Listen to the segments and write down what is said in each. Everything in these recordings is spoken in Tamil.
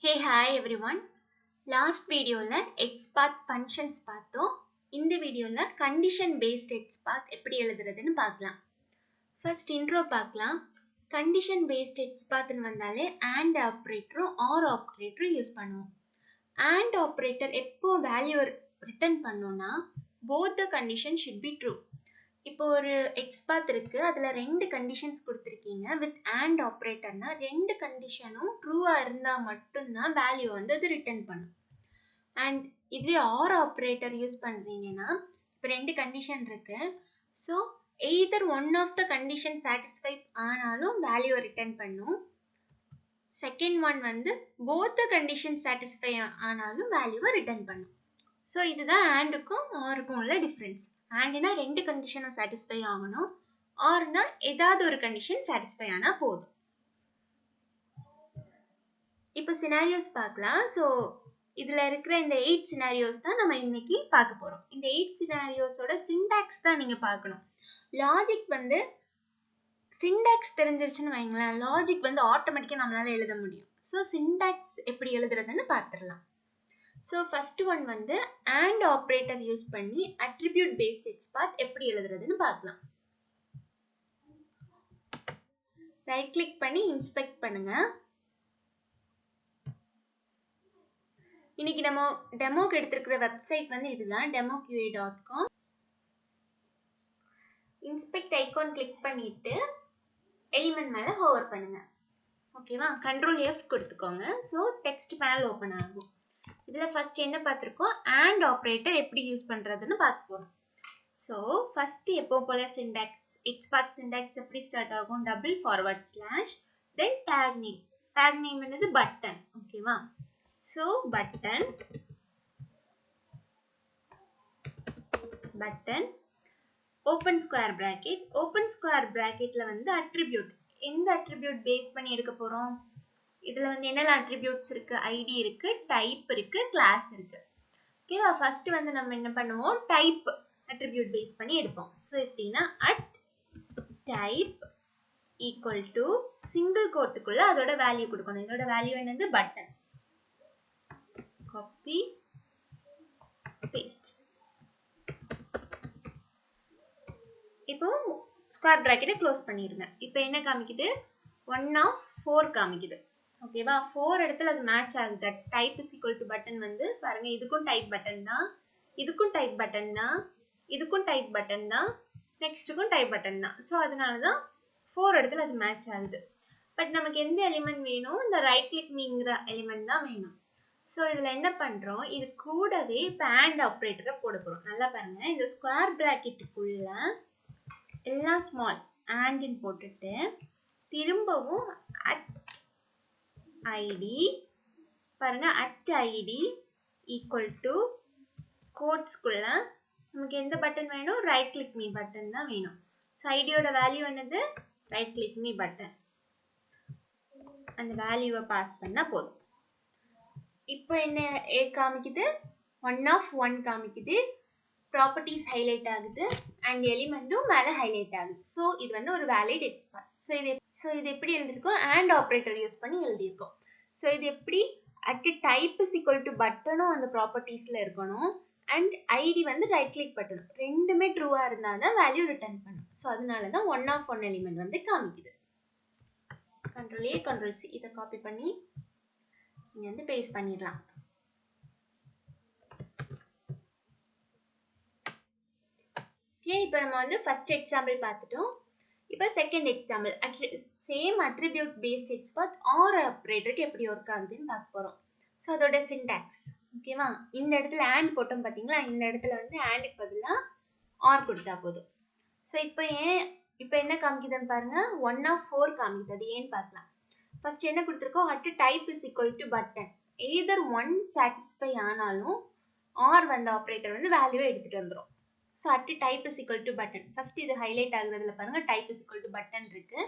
Hey, hi everyone. Last video la Xpath functions பார்த்தோம். இந்த வீடியோல condition based Xpath எப்படி எழுதுறதுன்னு பார்க்கலாம். First intro பார்க்கலாம். Condition based Xpath ன்னு வந்தாலே and operator or operator use பண்ணுவோம். And operator எப்போ value return பண்ணோம்னா both the condition should be true. இப்போ ஒரு Xpath இருக்கு, அதுல ரெண்டு கண்டிஷன்ஸ் கொடுத்திருக்கீங்க. வித் and ஆப்ரேட்டர்னா ரெண்டு கண்டிஷனும் ட்ரூவா இருந்தா மட்டும்தான் வேல்யூ வந்து அது ரிட்டர்ன் பண்ணும். அண்ட் இதுவே ஆர் ஆப்ரேட்டர் யூஸ் பண்றீங்கன்னா இப்போ ரெண்டு கண்டிஷன் இருக்கு. So either one of the condition satisfy ஆனாலும் வேல்யூ ரிட்டர்ன் பண்ணும். செகண்ட் ஒன் வந்து போத் த கண்டிஷன் சாட்டிஸ்ஃபை ஆனாலும் வேல்யூவை ரிட்டர்ன் பண்ணும். ஸோ இதுதான் ஆண்டுக்கும் ஆருக்கும் உள்ள டிஃப்ரென்ஸ். ஆண்ட்னா ரெண்டு கண்டிஷனும் சாட்டிஸ்ஃபை ஆகணும், ஆர்னா ஏதாவது ஒரு கண்டிஷன் சாட்டிஸ்ஃபை ஆனா போதும். இப்போ சினாரியோஸ் பார்க்கலாம். ஸோ இதுல இருக்கிற இந்த 8 சினாரியோஸ் தான் நம்ம இன்னைக்கு பார்க்க போறோம். இந்த 8 சினாரியோஸோட சிண்டாக்ஸ் தான் நீங்க பார்க்கணும். லாஜிக் வந்து சிண்டாக்ஸ் தெரிஞ்சிருச்சுன்னு வைங்களேன், லாஜிக் வந்து ஆட்டோமேட்டிக்கா நம்மளால எழுத முடியும். ஸோ சிண்டாக்ஸ் எப்படி எழுதுறதுன்னு பார்த்துடலாம். So first one வந்து and operator யூஸ் பண்ணி attribute based Xpath எப்படி எழுதுறதுன்னு பார்க்கலாம். ரைட் கிளிக் பண்ணி இன்ஸ்பெக்ட் பண்ணுங்க. இன்னைக்கு நம்ம டெமோக்கு எடுத்திருக்கிற வெப்சைட் வந்து இதுதான் demoqa.com. இன்ஸ்பெக்ட் ஐகான் கிளிக் பண்ணிட்டு எலிமெண்ட் மேல ஹோவர் பண்ணுங்க. ஓகேவா? Ctrl F கொடுத்துக்கோங்க. ஸோ டெக்ஸ்ட் பேனல் ஓபன் ஆகும். இதுல ஃபர்ஸ்ட் என்ன பார்த்திருக்கோம், and operator எப்படி யூஸ் பண்றதுன்னு பார்க்க போறோம். சோ ஃபர்ஸ்ட் எப்போ போல சிண்டாக்ஸ் Xpath சிண்டாக்ஸ் எப்படி ஸ்டார்ட் ஆகும், double forward slash then take name என்னது பட்டன். ஓகேவா? சோ பட்டன் ஓபன் ஸ்கொயர் பிராக்கெட்ல வந்து அட்ரிபியூட், எந்த அட்ரிபியூட் பேஸ் பண்ணி எடுக்க போறோம், இதுல வந்து என்னெல்லாம் அட்ரிபியூட்ஸ் இருக்கு, ஐடி இருக்கு, டைப் இருக்கு, கிளாஸ் இருக்கு. ஓகேவா? ஃபர்ஸ்ட் வந்து நம்ம என்ன பண்ணுவோம், டைப் அட்ரிபியூட் பேஸ் பண்ணி எடுப்போம். ஸோ எப்படின்னா at type equal to single கோட்டுக்குள்ள அதோட வேல்யூ கொடுக்கணும். இதோட வேல்யூ என்னது பட்டன். Copy paste. இப்போ ஸ்கொயர் பிராக்கெட்டை க்ளோஸ் பண்ணிருங்க. இப்போ என்ன காமிக்குது, 1 of 4 காமிக்குது. ஓகேவா? 4 இடத்துல அது மேட்ச் ஆகுது. Type is equal to button வந்து பாருங்க, இதுக்கும் டைப் பட்டன் தான், இதுக்கும் டைப் பட்டன் தான், இதுக்கும் டைப் பட்டன் தான், நெக்ஸ்ட்டுக்கும் டைப் பட்டன் தான். ஸோ அதனால தான் 4 இடத்துல அது மேட்ச் ஆகுது. பட் நமக்கு எந்த எலிமெண்ட் வேணும், இந்த ரைட் கிளிக் மீங்கிற எலிமெண்ட் தான் வேணும். ஸோ இதில் என்ன பண்ணுறோம், இது கூடவே இப்போ and ஆப்ரேட்டரை போட போகிறோம். நல்லா பாருங்க, இந்த ஸ்கொயர் பிராக்கெட்டுக்குள்ள எல்லாம் ஸ்மால் and போட்டுட்டு திரும்பவும் அட் ஐடி பாருங்க, அட் ஐடி ஈக்குவல் டு கோட்ஸ்குள்ள நமக்கு எந்த பட்டன் வேணும், ரைட் கிளிக் மீ பட்டன் தான் வேணும். ஸோ ஐடியோட வேல்யூ என்னது, ரைட் கிளிக் மீ பட்டன். அந்த வேல்யூவை பாஸ் பண்ணா போதும். இப்போ என்ன காமிக்குது, 1 of 1 காமிக்குது, ப்ராப்பர்ட்டிஸ் ஹைலைட் ஆகுது அண்ட் எலிமெண்ட்டும் மேலே ஹைலைட் ஆகுது. ஸோ இது வந்து ஒரு வேலிட் Xpath. ஸோ இது எப்படி எழுதிருக்கோம், and ஆப்ரேட்டர் யூஸ் பண்ணி எழுதியிருக்கோம். ஸோ இது எப்படி at type is equal to பட்டனும் அந்த ப்ராப்பர்ட்டிஸ்ல இருக்கணும், அண்ட் ஐடி வந்து ரைட் கிளிக் பட்டனும் ரெண்டுமே ட்ரூவா இருந்தால் தான் வேல்யூ ரிட்டர்ன் பண்ணும். ஸோ அதனால தான் 1 of 1 எலிமெண்ட் வந்து காமிக்குது. Ctrl A Ctrl C இதை காப்பி பண்ணி இங்க வந்து பேஸ்ட் பண்ணிடலாம். இப்போ நம்ம வந்து ஃபர்ஸ்ட் எக்ஸாம்பிள் பார்த்துட்டோம். இப்போ second example, same attribute based Xpath or ஆப்ரேட்டருக்கு எப்படி ஒர்க் ஆகுதுன்னு பார்க்க போறோம். ஸோ அதோட சிண்டாக்ஸ். ஓகேவா? இந்த இடத்துல and போட்டோம் பார்த்தீங்களா, இந்த இடத்துல வந்து and பதிலாக ஆர் கொடுத்தா போதும். ஸோ இப்போ என்ன காமிக்குதுன்னு பாருங்க, 1 of 4 காமிக்குது. அது ஏன்னு பார்க்கலாம். ஃபர்ஸ்ட் என்ன கொடுத்துருக்கோம், at type is equal to button, either 1 satisfy ஆனாலும் ஆர் வந்த ஆப்ரேட்டர் வந்து வேல்யூவை எடுத்துட்டு வந்துடும். So at type is equal to button, first இது ஹைலைட் ஆகுறதுல பாருங்க, type is equal to button இருக்கு.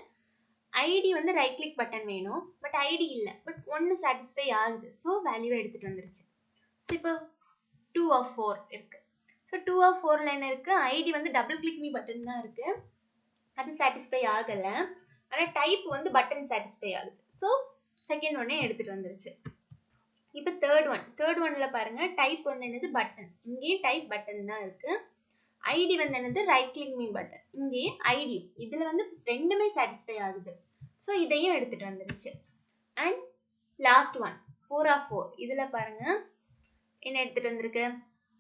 ஐடி வந்து ரைட் கிளிக் பட்டன் வேணும், பட் ஐடி இல்லை, பட் 1 சாட்டிஸ்ஃபை ஆகுது. ஸோ வேல்யூவை எடுத்துட்டு வந்துருச்சு. ஸோ இப்போ 2 of 4 இருக்கு. ஸோ 2 of 4ல என்ன இருக்கு, ஐடி வந்து டபுள் கிளிக் மீ பட்டன் தான் இருக்கு, அது சாட்டிஸ்ஃபை ஆகலை. ஆனால் டைப் வந்து பட்டன் சாட்டிஸ்ஃபை ஆகுது. ஸோ செகண்ட் ஒன்னே எடுத்துட்டு வந்துருச்சு. இப்போ தேர்ட் ஒன்ல பாருங்க டைப் வந்து என்னது பட்டன், இங்கே டைப் பட்டன் தான் இருக்கு. ஐடி வந்து என்னது ரைட் கிளிக் மீ பட்டன், இங்கே ஐடி. இதுல வந்து ரெண்டுமே சாட்டிஸ்ஃபை ஆகுது. ஸோ இதையும் எடுத்துட்டு வந்துருச்சு. அண்ட் லாஸ்ட் ஒன் 4 of 4 இதுல பாருங்க என்ன எடுத்துட்டு வந்திருக்கு,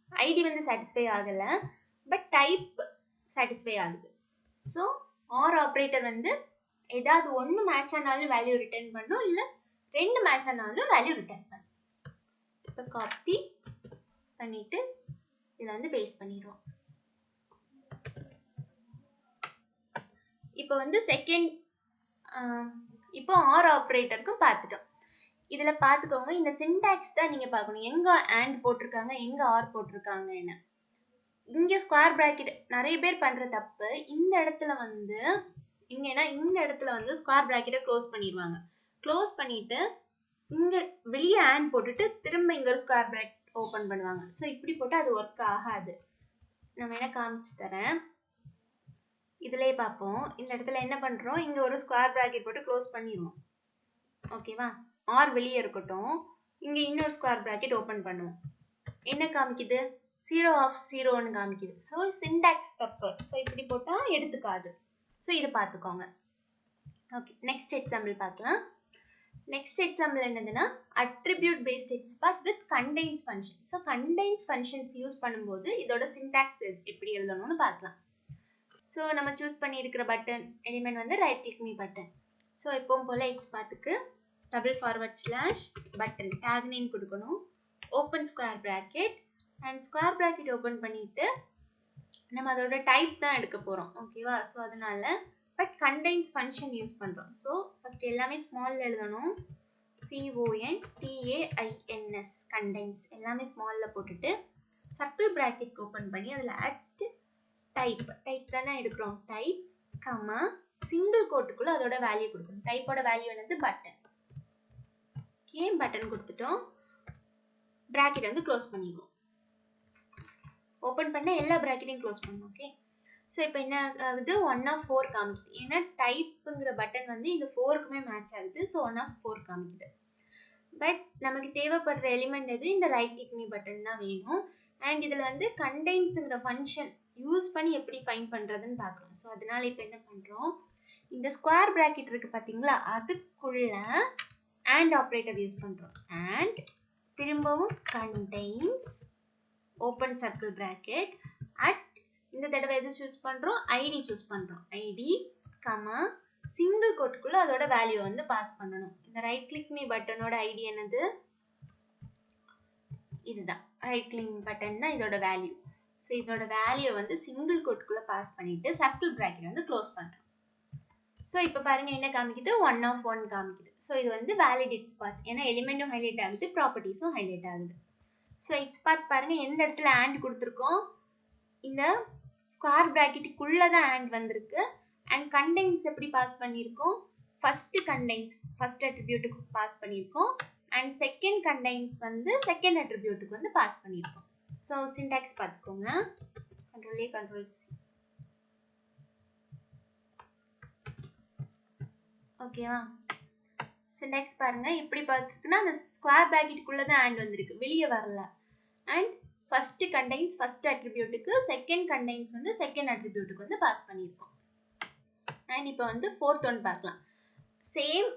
ஐடி வந்து சாட்டிஸ்ஃபை ஆகல பட் டைப் சாட்டிஸ்ஃபை ஆகுது. ஸோ ஆர் ஆப்ரேட்டர் வந்து ஏதாவது ஒன்று மேட்ச் ஆனாலும் வேல்யூ ரிட்டர்ன் பண்ணும், இல்லை ரெண்டு மேட்ச் ஆனாலும் வேல்யூ ரிட்டர்ன் பண்ணும். இப்போ காப்பி பண்ணிட்டு இதில் வந்து பேஸ்ட் பண்ணிடுவோம். இப்போ வந்து செகண்ட் இப்போ ஆர் ஆப்ரேட்டருக்கும் பார்த்துட்டோம். இதுல பார்த்துக்கோங்க, இந்த சின்டாக்ஸ் தான் நீங்க பார்க்கணும், எங்க and போட்டிருக்காங்க எங்க ஆர் போட்டிருக்காங்கன்னு. இங்க ஸ்கொயர் பிராக்கெட் நிறைய பேர் பண்ற தப்பு, இந்த இடத்துல வந்து இங்கன்னா இந்த இடத்துல வந்து ஸ்கொயர் பிராக்கெட்டை க்ளோஸ் பண்ணிடுவாங்க. க்ளோஸ் பண்ணிட்டு இங்க வெளியே and போட்டுட்டு திரும்ப இங்க ஒரு ஸ்கொயர் பிராக்கெட் ஓபன் பண்ணுவாங்க. ஸோ இப்படி போட்டு அது ஒர்க் ஆகாது. நான் வேணா காமிச்சு தரேன், இதுலயே பார்ப்போம். இந்த இடத்துல என்ன பண்றோம், இங்க ஒரு ஸ்கொயர் பிராக்கெட் போட்டு க்ளோஸ் பண்ணிடுவோம். ஓகேவா, ஆர் வெளியே இருக்கட்டும், இங்க இன்னொரு ஸ்கொயர் பிராக்கெட் ஓபன் பண்ணுவோம். என்ன காமிக்குது, 0 of 0ன்னு காமிக்குது. ஸோ சின்டாக்ஸ் தப்பு. ஸோ இப்படி போட்டா எடுத்துக்காது. ஸோ இதை பார்த்துக்கோங்க. ஓகே, நெக்ஸ்ட் எக்ஸாம்பிள் பார்க்கலாம். நெக்ஸ்ட் எக்ஸாம்பிள் என்னதுன்னா attribute based XPath with contains function. So contains functions use பண்ணும்போது இதோட சின்டாக்ஸ் எப்படி எழுதணும்னு பார்க்கலாம். ஸோ நம்ம சூஸ் பண்ணியிருக்கிற பட்டன் எலிமெண்ட் வந்து right click me button. So எப்பவும் போல எக்ஸ்பாத்துக்கு // பட்டன் டேக் நேம் கொடுக்கணும், open square bracket and square bracket open பண்ணிட்டு நம்ம அதோட டைப் தான் எடுக்க போறோம். ஓகேவா, ஸோ அதனால பட் கண்டெய்ன்ஸ் ஃபங்க்ஷன் யூஸ் பண்றோம். ஸோ ஃபர்ஸ்ட் எல்லாமே ஸ்மால்ல எழுதணும், CONTAINS கண்டெய்ன்ஸ் எல்லாமே ஸ்மால்ல போட்டுட்டு சர்க்கிள் பிராக்கெட் ஓப்பன் பண்ணி அதில் அட் டைப் தானே எடுக்கிறோம், டைப் கமா சிங்கிள் கோட்டுக்குள்ள அதோட வேல்யூ கொடுக்கணும். டைப்போட வேல்யூ என்னது பட்டன். ஓகே, பட்டன் கொடுத்துட்டோம், பிராக்கெட் வந்து க்ளோஸ் பண்ணிடுவோம். ஓப்பன் பண்ண எல்லா பிராக்கெட்டையும் க்ளோஸ் பண்ணணும். ஓகே, ஸோ இப்போ என்ன ஆகுது, 1 of 4 காமிக்குது. ஏன்னா டைப்புங்கிற பட்டன் வந்து இந்த 4க்குமே மேட்ச் ஆகுது. ஸோ 1 of 4 காமிக்குது. பட் நமக்கு தேவைப்படுற எலிமெண்ட் எது, இந்த ரைட் கிளிக் மீ பட்டன் தான் வேணும். அண்ட் இதில் வந்து கண்டெய்ன்ஸுங்கிற ஃபங்க்ஷன் யூஸ் பண்ணி எப்படி ஃபைண்ட் பண்ணுறதுன்னு பார்க்குறோம். ஸோ அதனால இப்போ என்ன பண்ணுறோம், இந்த ஸ்கொயர் பிராக்கெட் இருக்கு பார்த்தீங்களா, அதுக்குள்ள and ஆப்ரேட்டர் யூஸ் பண்ணுறோம். and திரும்பவும் contains open circle bracket at இந்த தடவை எது சூஸ் பண்ணுறோம், ஐடி சூஸ் பண்ணுறோம். ஐடி கமா சிங்கிள் கோட்டுக்குள்ள அதோட வேல்யூ வந்து பாஸ் பண்ணணும். இந்த ரைட் கிளிக் மீ பட்டனோட ஐடி என்னது, இதுதான் ரைட் கிளிக் பட்டன் தான் இதோட வேல்யூ. ஸோ இதோட வேல்யூ வந்து சிங்கிள் கோட்டுக்குள்ள பாஸ் பண்ணிட்டு சர்க்கிள் பிராக்கெட் வந்து க்ளோஸ் பண்ணுறோம். ஸோ இப்போ பாருங்க என்ன காமிக்குது, 1 of 1 காமிக்குது. ஸோ இது வந்து வேலிட் எக்ஸ்பாத், ஏன்னா எலிமெண்ட்டும் ஹைலைட் ஆகுது, ப்ராப்பர்ட்டிஸும் ஹைலைட் ஆகுது. ஸோ எக்ஸ்பாத் பாருங்க எந்த இடத்துல and கொடுத்துருக்கோம், இந்த ஸ்கொயர் பிராக்கெட்டுக்குள்ள தான் and வந்திருக்கு. அண்ட் கண்டெய்ன்ஸ் எப்படி பாஸ் பண்ணியிருக்கோம், ஃபர்ஸ்ட் கண்டெய்ன்ஸ் ஃபர்ஸ்ட் அட்ரிபியூட்டுக்கு பாஸ் பண்ணியிருக்கோம் அண்ட் செகண்ட் கண்டெய்ன்ஸ் வந்து செகண்ட் அட்ரிபியூட்டுக்கு வந்து பாஸ் பண்ணியிருக்கோம். ஸோ சின்டாக்ஸ் பார்த்துக்கோங்க, Ctrl+A Ctrl+C. ஓகேவா, சின்டாக்ஸ் பாருங்க இப்படி பார்த்துருக்குன்னா அந்த ஸ்கொயர் பிராக்கெட்டுக்குள்ள தான் and வந்திருக்கு, வெளியே வரல. அண்ட் ஃபர்ஸ்ட் கண்டெய்ன்ஸ் ஃபர்ஸ்ட் அட்ரிபியூட்டுக்கு, செகண்ட் கண்டெய்ன்ஸ் வந்து செகண்ட் அட்ரிபியூட்டுக்கு வந்து பாஸ் பண்ணியிருக்கோம். அண்ட் இப்போ வந்து ஃபோர்த் ஒன் பார்க்கலாம். சேம்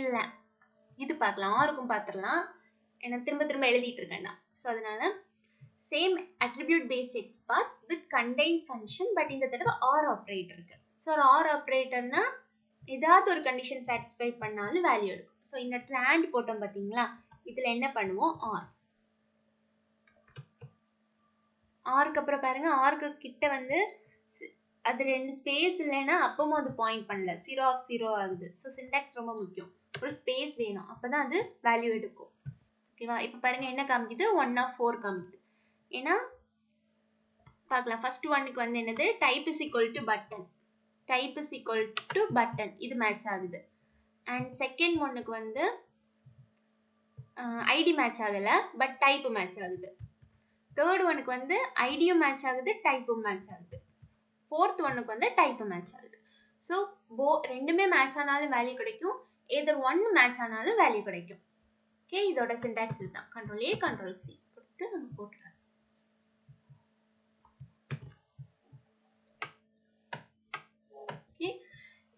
இல்லை இது பார்க்கலாம், ஆருக்கும் பார்த்துடலாம், ஏன்னா திரும்ப திரும்ப எழுதிட்டு இருக்கேன்டா. ஸோ அதனால same attribute based XPath with contains function, but இந்த தடவை ஆர் ஆப்ரேட்டர் இருக்கு. ஸோ ஒரு ஆர் ஆப்ரேட்டர்னா ஏதாவது ஒரு கண்டிஷன் சாட்டிஸ்ஃபை பண்ணாலும் வேல்யூ எடுக்கும். ஸோ இந்த இடத்துல and போட்டோம் பார்த்தீங்களா, இதில் என்ன பண்ணுவோம், ஆருக்கு அப்புறம் பாருங்க, ஆருக்கு கிட்ட வந்து அது 2 ஸ்பேஸ் இல்லைன்னா அப்பவும் அது பாயிண்ட் பண்ணல, 0 of 0 ஆகுது. ஸோ சின்டாக்ஸ் ரொம்ப முக்கியம், ஒரு ஸ்பேஸ் வேணும், அப்பதான் அது வேல்யூ எடுக்கும். ஓகேவா, இப்போ பாருங்க என்ன காமிக்குது, 1 of 4 காமிக்குது. ஏன்னா பார்க்கலாம், ஃபர்ஸ்ட் ஒன்னுக்கு வந்து என்னது, type is equal to button, type is equal to button, இது மேட்ச் ஆகுது. அண்ட் செகண்ட் ஒன்னுக்கு வந்து ஐடி மேட்ச் ஆகல பட் டைப் மேட்ச் ஆகுது. தேர்ட் ஒன்னுக்கு வந்து ஐடியும் மேட்ச் ஆகுது, டைப்பும் மேட்ச் ஆகுது. ஃபோர்த் ஒன்னுக்கு வந்து டைப் மேட்ச் ஆகுது. ஸோ ரெண்டுமே மேட்ச் ஆனாலும் வேல்யூ கிடைக்கும், either one match ஆனாலும் வேல்யூ கிடைக்கும். ஓகே, இதோட சின்டாக்ஸ் இதுதான். கண்ட்ரோல் ஏ கண்ட்ரோல் சி கொடுத்து நம்ம போட்டுக்கலாம். ஓகே,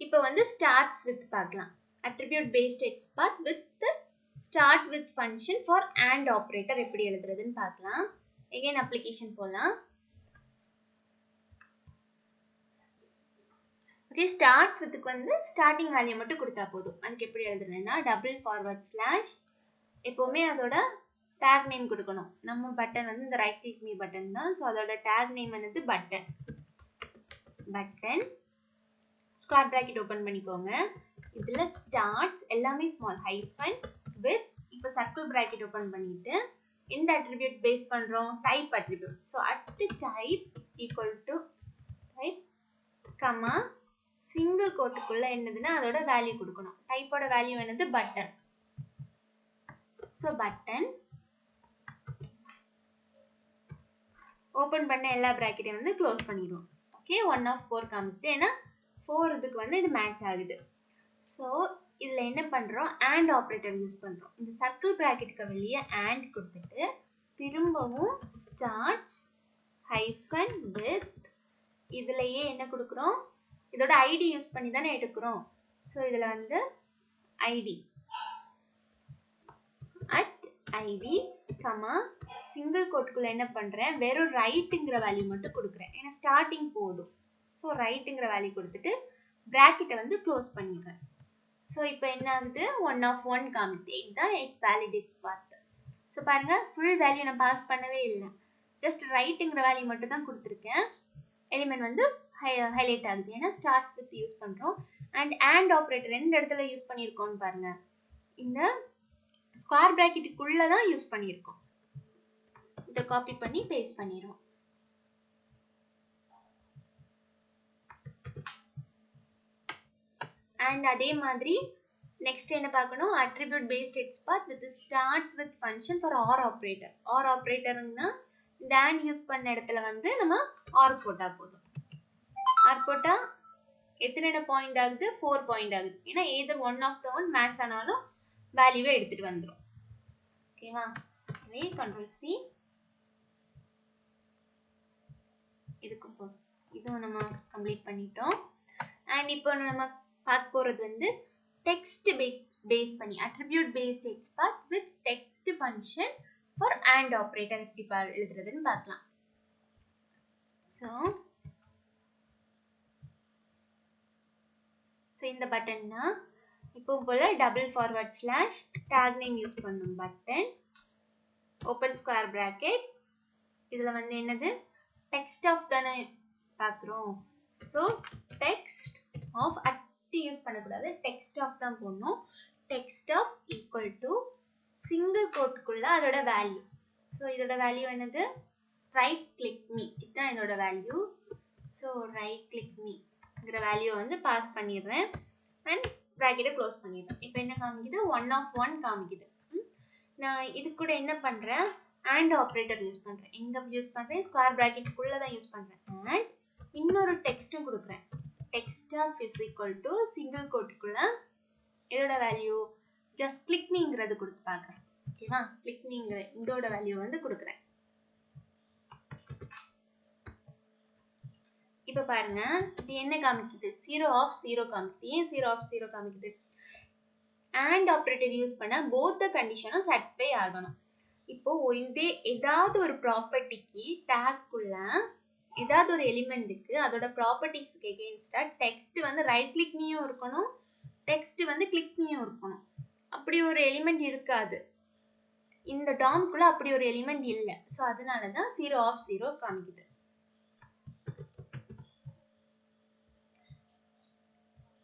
இப்போ வந்து starts with பார்க்கலாம். attribute based xpath with start with function for and operator எப்படி எழுதுறதுன்னு பார்க்கலாம். again application போலாம். ஓகே, starts withக்கு வந்து starting value மட்டும் கொடுத்தா போதும். அதுக்கு எப்படி எழுதுறேன்னா double forward slash எப்பவுமே அதோட tag name கொடுக்கணும். நம்ம பட்டன் வந்து இந்த right click me பட்டன் தான். ஸோ அதோட tag name என்னது பட்டன். ஸ்கொயர் பிராக்கெட் ஓபன் பண்ணிக்கோங்க. இதுல starts எல்லாமே small hyphen with இப்போ சர்க்கிள் பிராக்கெட் ஓபன் பண்ணிட்டு இந்த attribute பேஸ் பண்றோம் type attribute. So at type equal to type comma single கோட்டுக்குள்ள என்னதுன்னா அதோட வேல்யூ கொடுக்கணும். டைப்போட வேல்யூ என்னது பட்டன். ஸோ பட்டன் ஓபன் பண்ண எல்லா பிராக்கெட்டையும் வந்து க்ளோஸ் பண்ணிடுவோம். ஓகே, 1 of 4 காமிக்குது. ஏன்னா 4 இதுக்கு வந்து இது மேட்ச் ஆகுது. ஸோ இதுல என்ன பண்றோம், and ஆப்ரேட்டர் யூஸ் பண்றோம். இந்த சர்க்கிள் பிராக்கெட்டுக்கு வெளியே and கொடுத்துட்டு திரும்பவும் starts hyphen with இதுலயே என்ன கொடுக்குறோம், இதோட ஐடி யூஸ் பண்ணி தானே எடுக்கிறோம். ஸோ இதுல வந்து ID at ID comma single கோட்டுக்குள்ள என்ன பண்றேன், வெறும் ரைட்ங்கிற வேல்யூ மட்டும் கொடுக்குறேன். ஏன்னா ஸ்டார்டிங் போதும். ஸோ ரைட்ங்கிற வேல்யூ கொடுத்துட்டு பிராக்கெட்டை வந்து க்ளோஸ் பண்ணிடுறேன். ஸோ இப்போ என்ன ஆகுது, 1 of 1 காமிக்குது. இதுதான் valid xpath. ஸோ பாருங்க, ஃபுல் வேல்யூ நான் பாஸ் பண்ணவே இல்லை. ஜஸ்ட் ரைட்ங்கிற வேல்யூ மட்டும் தான் கொடுத்துருக்கேன். எலிமெண்ட் வந்து ஹைலைட் ஆகுது. ஏன்னா ஸ்டார்ட்ஸ் வித் யூஸ் பண்றோம். and ஆப்ரேட்டர் எந்த இடத்துல யூஸ் பண்ணியிருக்கோம்னு பாருங்க, இந்த ஸ்கொயர் பிராக்கெட்டுக்குள்ள தான் யூஸ் பண்ணியிருக்கோம். இதை காப்பி பண்ணி பேஸ்ட் பண்ணிடுவோம். and அதே மாதிரி நெக்ஸ்ட் என்ன பார்க்கணும், attribute based xpath with starts with function for or operator. or operatorனா இந்த and யூஸ் பண்ண இடத்துல வந்து நம்ம or போட்டா போதும். or போட்டா எத்தனை பாயிண்ட் ஆகுது, 4 பாயிண்ட் ஆகுது. ஏன்னா either one of the one match ஆனாலும் வேல்யூவை எடுத்துட்டு வந்துரும். ஓகேவா, அதே கண்ட்ரோல் சி இதுக்கு இதுவும் நம்ம கம்ப்ளீட் பண்ணிட்டோம். அண்ட் இப்போ நம்ம பார்க்க போறது வந்து டெக்ஸ்ட் பேஸ் பண்ணி attribute based xpath with text function for and operator எப்படி எழுதுறதுன்னு பார்க்கலாம். ஸோ இந்த பட்டன் தான் இப்போ போல double forward slash tag name use பண்ணும் பட்டன் ஓப்பன் ஸ்கொயர் பிராக்கெட். இதுல வந்து என்னது, டெக்ஸ்ட் ஆஃப் தானே பார்க்குறோம். ஸோ டெக்ஸ்ட் ஆஃப் யூஸ் பண்ணக்கூடாது, டெக்ஸ்ட் ஆஃப் தான் போடணும். Text of equal to single கோட்டுக்குள்ள அதோட வேல்யூ. ஸோ இதோட வேல்யூ என்னது, ரைட் கிளிக் மீ, இதுதான் இதோட வேல்யூ. ஸோ ரைட் கிளிக் மீங்கிற வேல்யூ வந்து பாஸ் பண்ணிடுறேன் அண்ட் ப்ராக்கெட்டை க்ளோஸ் பண்ணிடுறேன். இப்போ என்ன காமிக்குது, 1 of 1 காமிக்குது. நான் இது கூட என்ன பண்றேன், and ஆப்ரேட்டர் யூஸ் பண்றேன். எங்க யூஸ் பண்றேன், ஸ்கொயர் பிராக்கெட்டுக்குள்ள தான் யூஸ் பண்றேன். அண்ட் இன்னொரு டெக்ஸ்ட்டும் கொடுக்குறேன். text of is equal to single கோட்டுக்குள்ள இதோட வேல்யூ just click meங்கிறது கொடுத்து பார்க்குறேன். ஓகேவா, click meங்கிற இதோட வேல்யூ வந்து கொடுக்குறேன். இப்போ பாருங்க, இது என்ன காமிக்குது, 0 of 0 காமிக்குது. ஏன் 0 of 0 காமிக்குது, and ஆப்ரேட்டர் யூஸ் பண்ணா both the conditionம் satisfy ஆகணும். இப்போ இதே ஏதாவது ஒரு ப்ராப்பர்ட்டிக்கு டேக்குள்ள ஏதாவது ஒரு எலிமெண்ட்டுக்கு அதோட ப்ராப்பர்ட்டிஸ்க்கு எகெயின்ஸ்டா டெக்ஸ்ட் வந்து ரைட் கிளிக் மீயும் இருக்கணும், டெக்ஸ்ட் வந்து கிளிக் மீயும் இருக்கணும். அப்படி ஒரு எலிமெண்ட் இருக்காது இந்த டாம்குள்ள, அப்படி ஒரு எலிமெண்ட் இல்லை. ஸோ அதனால தான் 0 of 0 காமிக்குது.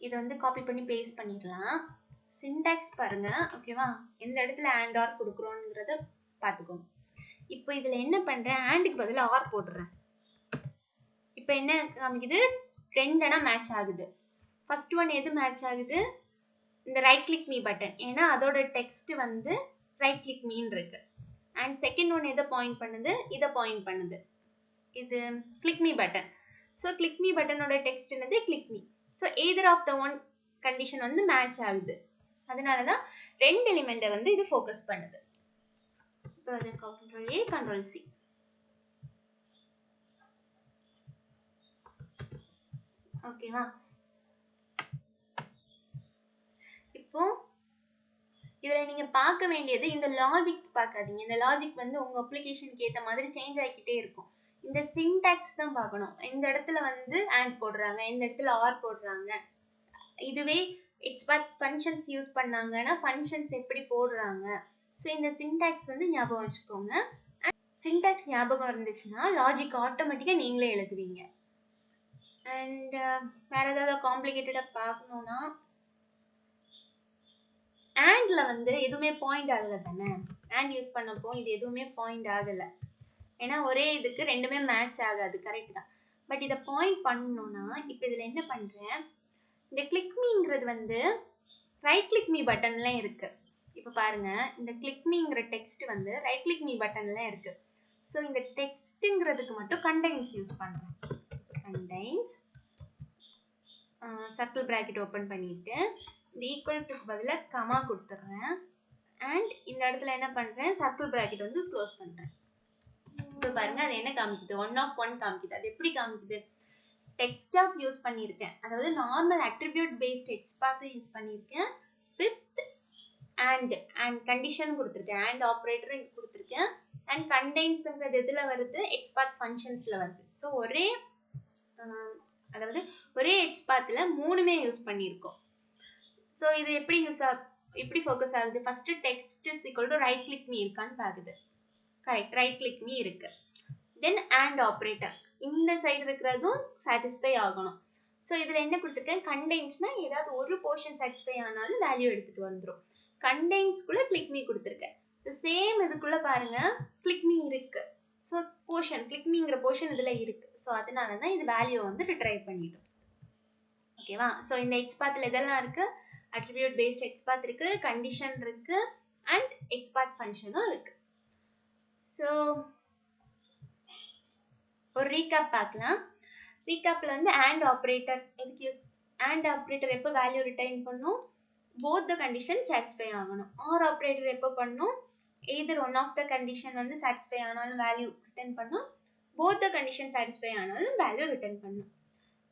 இதை வந்து காப்பி பண்ணி பேஸ்ட் பண்ணிடலாம். சின்டாக்ஸ் பாருங்க. ஓகேவா, எந்த இடத்துல and or கொடுக்குறோங்கிறத பார்த்துக்கோங்க. இப்போ இதுல என்ன பண்றேன், andக்கு பதிலா or போடுறேன். இப்போ என்ன காமிக்குது, ரெண்டனா மேட்ச் ஆகுது. ஃபர்ஸ்ட் ஒன் எது மேட்ச் ஆகுது, இந்த ரைட் கிளிக் மீ பட்டன். ஏன்னா அதோட டெக்ஸ்ட் வந்து ரைட் கிளிக் மீன்னு இருக்கு. அண்ட் செகண்ட் ஒன் எதை பாயிண்ட் பண்ணுது, இதை பாயிண்ட் பண்ணுது. இது click me button. So click me பட்டனோட டெக்ஸ்ட் என்னது, click me. So either of the one condition வந்து மேட்ச் ஆகுது. அதனால தான் ரெண்டு எலிமெண்ட்டை வந்து இது ஃபோக்கஸ் பண்ணுது. இப்போ அது Ctrl A Ctrl C. ஓகேவா? இப்போ இதுல நீங்க பார்க்க வேண்டியது இந்த லாஜிக்ஸ் பார்க்காதீங்க. இந்த லாஜிக் வந்து உங்க அப்ளிகேஷனுக்கு ஏத்த மாதிரி சேஞ்ச் ஆகிக்கிட்டே இருக்கும். இந்த சின்டாக்ஸ் தான் பார்க்கணும். இந்த இடத்துல வந்து and போடுறாங்க, இந்த இடத்துல or போடுறாங்க. இதுவே Xpath functions யூஸ் பண்ணாங்கன்னா functions எப்படி போடுறாங்க. ஸோ இந்த சின்டாக்ஸ் வந்து ஞாபகம் வச்சுக்கோங்க. சின்டாக்ஸ் ஞாபகம் இருந்துச்சுன்னா லாஜிக் ஆட்டோமேட்டிக்கா நீங்களே எழுதுவீங்க. அண்ட் வேற ஏதாவது காம்ப்ளிகேட்டடா பார்க்கணும்னா ஆண்ட்ல வந்து எதுவுமே பாயிண்ட் ஆகல தானே. ஆண்ட் யூஸ் பண்ணப்போ இது எதுவுமே பாயிண்ட் ஆகல. ஏன்னா ஒரே இதுக்கு ரெண்டுமே மேட்ச் ஆகாது. கரெக்ட் தான். பட் இதை பாயிண்ட் பண்ணணும்னா இப்போ இதுல என்ன பண்றேன், இந்த கிளிக் மீங்கிறது வந்து ரைட் கிளிக் மீ பட்டன்ல இருக்கு. இப்போ பாருங்க, இந்த கிளிக் மீங்கிற டெக்ஸ்ட் வந்து ரைட் கிளிக் மீ பட்டன்ல இருக்கு. ஸோ இந்த டெக்ஸ்ட்ங்கிறதுக்கு மட்டும் கண்டெய்ன்ஸ் யூஸ் பண்றேன். கண்டெய்ன்ஸ் சர்க்கிள் பிராக்கெட் ஓபன் பண்ணிட்டு இந்த ஈக்குவல் டுக்கு பதிலா கமா கொடுத்துறேன். அண்ட் இந்த இடத்துல என்ன பண்றேன், சர்க்கிள் பிராக்கெட் வந்து க்ளோஸ் பண்றேன். இப்போ பாருங்க அது என்ன காமிக்குது, 1 of 1 காமிக்குது. அது எப்படி காமிக்குது, டெக்ஸ்ட் ஆஃப் யூஸ் பண்ணியிருக்கேன், அதாவது normal attribute based XPath use பண்ணியிருக்கேன் வித் அண்ட் கண்டிஷன் கொடுத்துருக்கேன், அண்ட் ஆப்ரேட்டர் கொடுத்துருக்கேன். அண்ட் கண்டெய்ன்ஸ்ங்கிறது எதுல வருது, எக்ஸ்பாத் ஃபங்க்ஷன்ஸ்ல வருது. ஸோ ஒரே எக்ஸ்பாத்ல மூணுமே யூஸ் பண்ணியிருக்கோம். ஸோ இது எப்படி ஃபோக்கஸ் ஆகுது, first text is equal to right click me இருக்கான்னு பாக்குது. கரெக்ட், ரைட் கிளிக் மீ இருக்கு. தென் அண்ட் ஆப்ரேட்டர் இந்த சைடு இருக்கிறதும் சாட்டிஸ்ஃபை ஆகணும். ஸோ இதுல என்ன கொடுத்துருக்கேன், கண்டெய்ன்ஸ்னா ஏதாவது ஒரு போர்ஷன் சாட்டிஸ்ஃபை ஆனாலும் வேல்யூ எடுத்துட்டு வந்துடும். கண்டெய்ன்ஸ்குள்ள கிளிக் மீ கொடுத்துருக்கேன். சேம் இதுக்குள்ள பாருங்க கிளிக் மீ இருக்கு. ஸோ போர்ஷன் கிளிக் மீங்கிற போர்ஷன் இதுல இருக்கு. ஸோ அதனால தான் இது வேல்யூ வந்து ரிட்ரைவ் பண்ணிட்டோம். ஓகேவா? ஸோ இந்த எக்ஸ்பாத்ல இதெல்லாம் இருக்கு, அட்ரிபியூட் பேஸ்ட் எக்ஸ்பாத் இருக்கு, கண்டிஷன் இருக்கு, அண்ட் எக்ஸ்பாத் ஃபங்க்ஷனும் இருக்கு. ஸோ ஒரு ரீகேப் பார்க்கலாம். ரீகேப்ல வந்து அண்ட் ஆப்ரேட்டர் எதுக்கு யூஸ், அண்ட் ஆப்ரேட்டர் எப்போ வேல்யூ ரிட்டைன் பண்ணும், both the conditions satisfy ஆகணும். ஆர் ஆப்ரேட்டர் எப்போ பண்ணும், either one of the condition வந்து satisfy ஆனாலும் வேல்யூ ரிட்டைன் பண்ணும், both the condition satisfy ஆனாலும் வேல்யூ ரிட்டைன் பண்ணும்.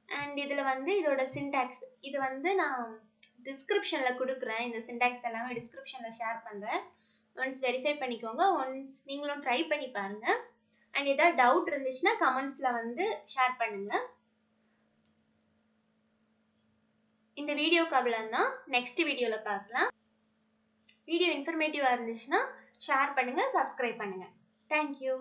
அண்ட் இதுல வந்து இதோட சின்டாக்ஸ் இது வந்து நான் டிஸ்கிரிப்ஷன்ல கொடுக்குறேன். இந்த சின்டாக்ஸ் எல்லாமே டிஸ்கிரிப்ஷன்ல ஷேர் பண்றேன். ஒன்ஸ் வெரிஃபை பண்ணிக்கோங்க, ஒன்ஸ் நீங்களும் ட்ரை பண்ணி பாருங்க. அண்ட் ஏதாவது டவுட் இருந்துச்சுன்னா கமெண்ட்ஸ்ல வந்து ஷேர் பண்ணுங்க. இந்த வீடியோக்கு அவ்வளவுதான், நெக்ஸ்ட் வீடியோல பார்க்கலாம். வீடியோ இன்ஃபர்மேட்டிவா இருந்துச்சுன்னா ஷேர் பண்ணுங்க, சப்ஸ்கிரைப் பண்ணுங்க. தேங்க்யூ.